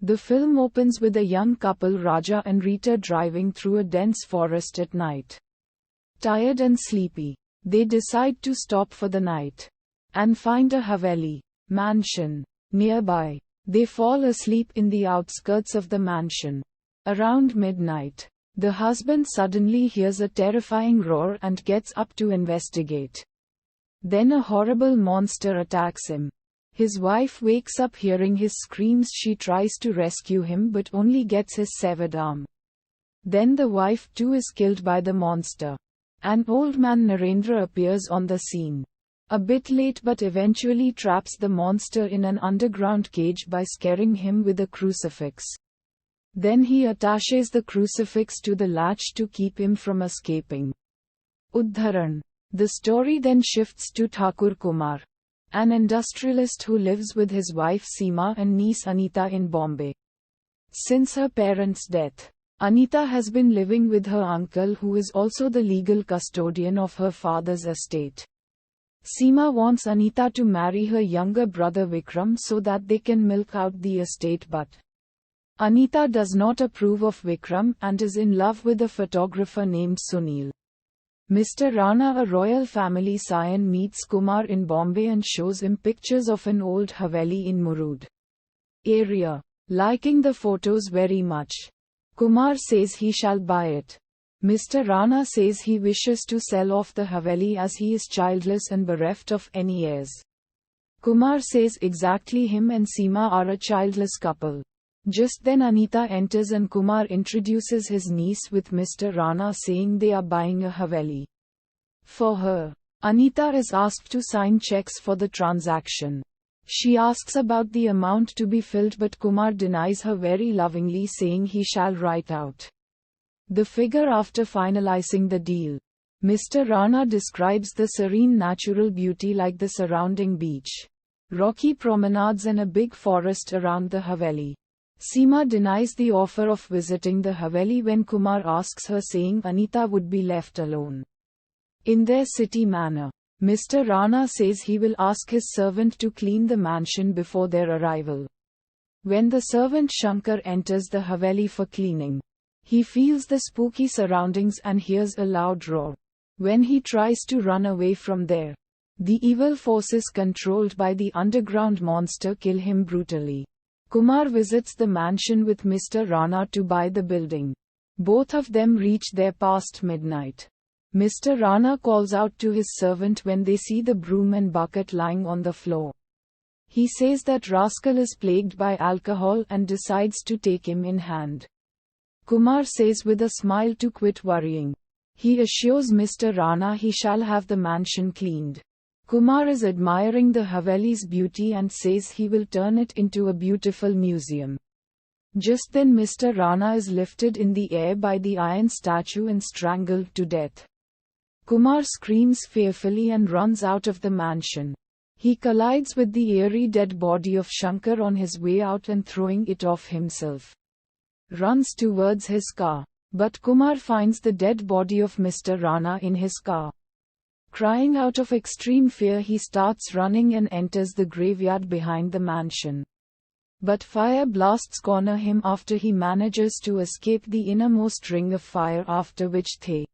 The film opens with a young couple, Raja and Rita, driving through a dense forest at night. Tired and sleepy, they decide to stop for the night and find a Haveli mansion nearby. They fall asleep in the outskirts of the mansion. Around midnight, the husband suddenly hears a terrifying roar and gets up to investigate. Then a horrible monster attacks him. His wife wakes up hearing his screams. She tries to rescue him but only gets his severed arm. Then the wife too is killed by the monster. An old man, Narendra, appears on the scene. A bit late, but eventually traps the monster in an underground cage by scaring him with a crucifix. Then he attaches the crucifix to the latch to keep him from escaping. Uddharan. The story then shifts to Thakur Kumar, an industrialist who lives with his wife Seema and niece Anita in Bombay. Since her parents' death, Anita has been living with her uncle, who is also the legal custodian of her father's estate. Seema wants Anita to marry her younger brother Vikram so that they can milk out the estate, but Anita does not approve of Vikram and is in love with a photographer named Sunil. Mr. Rana, a royal family scion, meets Kumar in Bombay and shows him pictures of an old Haveli in Murud area. Liking the photos very much, Kumar says he shall buy it. Mr. Rana says he wishes to sell off the Haveli as he is childless and bereft of any heirs. Kumar says exactly him and Seema are a childless couple. Just then Anita enters and Kumar introduces his niece with Mr. Rana, saying they are buying a Haveli for her. Anita is asked to sign checks for the transaction. She asks about the amount to be filled, but Kumar denies her very lovingly, saying he shall write out the figure after finalizing the deal. Mr. Rana describes the serene natural beauty like the surrounding beach, rocky promenades and a big forest around the Haveli. Seema denies the offer of visiting the Haveli when Kumar asks her, saying Anita would be left alone in their city manor. Mr. Rana says he will ask his servant to clean the mansion before their arrival. When the servant Shankar enters the Haveli for cleaning, he feels the spooky surroundings and hears a loud roar. When he tries to run away from there, the evil forces controlled by the underground monster kill him brutally. Kumar visits the mansion with Mr. Rana to buy the building. Both of them reach there past midnight. Mr. Rana calls out to his servant when they see the broom and bucket lying on the floor. He says that rascal is plagued by alcohol and decides to take him in hand. Kumar says with a smile to quit worrying. He assures Mr. Rana he shall have the mansion cleaned. Kumar is admiring the Haveli's beauty and says he will turn it into a beautiful museum. Just then Mr. Rana is lifted in the air by the iron statue and strangled to death. Kumar screams fearfully and runs out of the mansion. He collides with the eerie dead body of Shankar on his way out and, throwing it off himself, runs towards his car. But Kumar finds the dead body of Mr. Rana in his car. Crying out of extreme fear, he starts running and enters the graveyard behind the mansion. But fire blasts corner him after he manages to escape the innermost ring of fire, after which the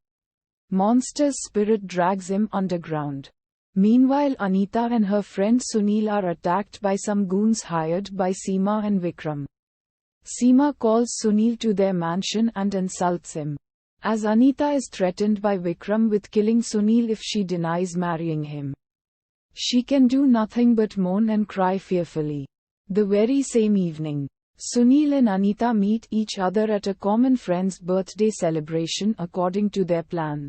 monster's spirit drags him underground. Meanwhile, Anita and her friend Sunil are attacked by some goons hired by Seema and Vikram. Seema calls Sunil to their mansion and insults him, as Anita is threatened by Vikram with killing Sunil if she denies marrying him. She can do nothing but moan and cry fearfully. The very same evening, Sunil and Anita meet each other at a common friend's birthday celebration according to their plan.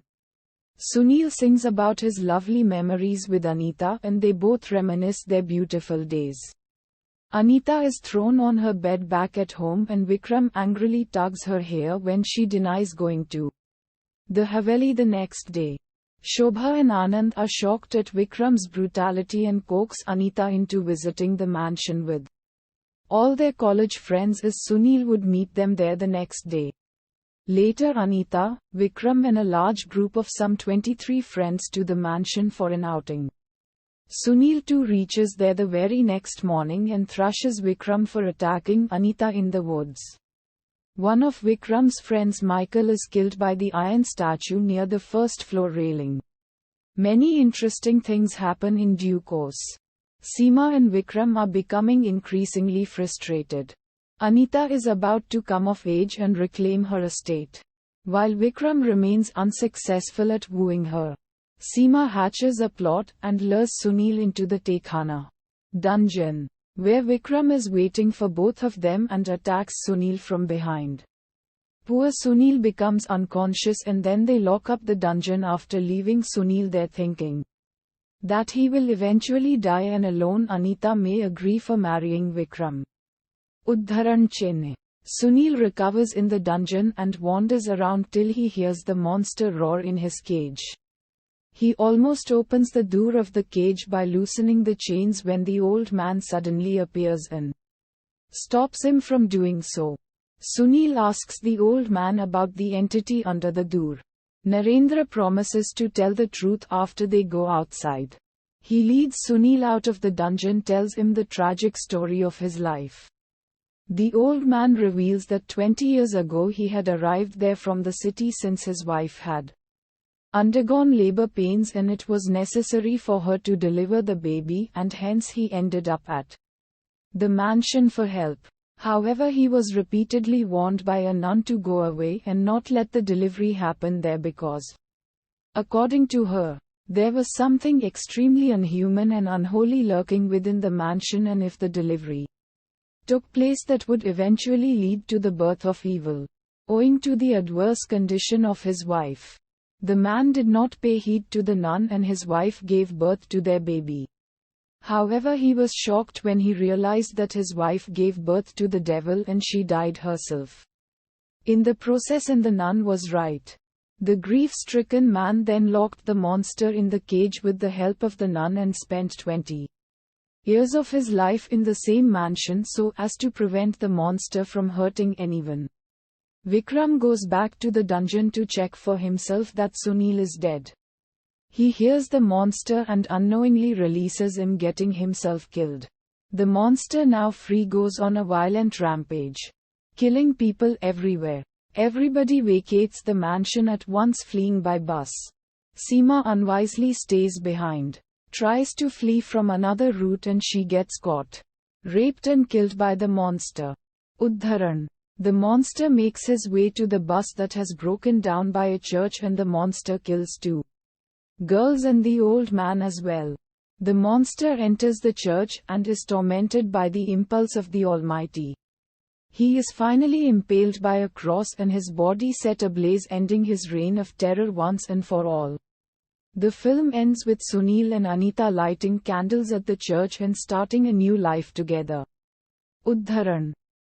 Sunil sings about his lovely memories with Anita and they both reminisce their beautiful days. Anita is thrown on her bed back at home and Vikram angrily tugs her hair when she denies going to the Haveli the next day. Shobha and Anand are shocked at Vikram's brutality and coax Anita into visiting the mansion with all their college friends, as Sunil would meet them there the next day. Later, Anita, Vikram and a large group of some 23 friends to the mansion for an outing. Sunil too reaches there the very next morning and thrashes Vikram for attacking Anita in the woods. One of Vikram's friends, Michael, is killed by the iron statue near the first floor railing. Many interesting things happen in due course. Seema and Vikram are becoming increasingly frustrated. Anita is about to come of age and reclaim her estate, while Vikram remains unsuccessful at wooing her. Seema hatches a plot and lures Sunil into the Tekhana dungeon, where Vikram is waiting for both of them and attacks Sunil from behind. Poor Sunil becomes unconscious and then they lock up the dungeon after leaving Sunil there thinking that he will eventually die and alone Anita may agree for marrying Vikram. Uddharan Chenne. Sunil recovers in the dungeon and wanders around till he hears the monster roar in his cage. He almost opens the door of the cage by loosening the chains when the old man suddenly appears and stops him from doing so. Sunil asks the old man about the entity under the door. Narendra promises to tell the truth after they go outside. He leads Sunil out of the dungeon, tells him the tragic story of his life. The old man reveals that 20 years ago he had arrived there from the city since his wife had undergone labor pains and it was necessary for her to deliver the baby, and hence he ended up at the mansion for help. However, he was repeatedly warned by a nun to go away and not let the delivery happen there because, according to her, there was something extremely unhuman and unholy lurking within the mansion, and if the delivery took place, that would eventually lead to the birth of evil. Owing to the adverse condition of his wife, the man did not pay heed to the nun and his wife gave birth to their baby. However, he was shocked when he realized that his wife gave birth to the devil and she died herself in the process, and the nun was right. The grief-stricken man then locked the monster in the cage with the help of the nun and spent 20 years of his life in the same mansion so as to prevent the monster from hurting anyone. Vikram goes back to the dungeon to check for himself that Sunil is dead. He hears the monster and unknowingly releases him, getting himself killed. The monster, now free, goes on a violent rampage, killing people everywhere. Everybody vacates the mansion at once, fleeing by bus. Seema unwisely stays behind, tries to flee from another route, and she gets caught, raped and killed by the monster. Uddharan. The monster makes his way to the bus that has broken down by a church and the monster kills two girls and the old man as well. The monster enters the church and is tormented by the impulse of the Almighty. He is finally impaled by a cross and his body set ablaze, ending his reign of terror once and for all. The film ends with Sunil and Anita lighting candles at the church and starting a new life together. Uddharan.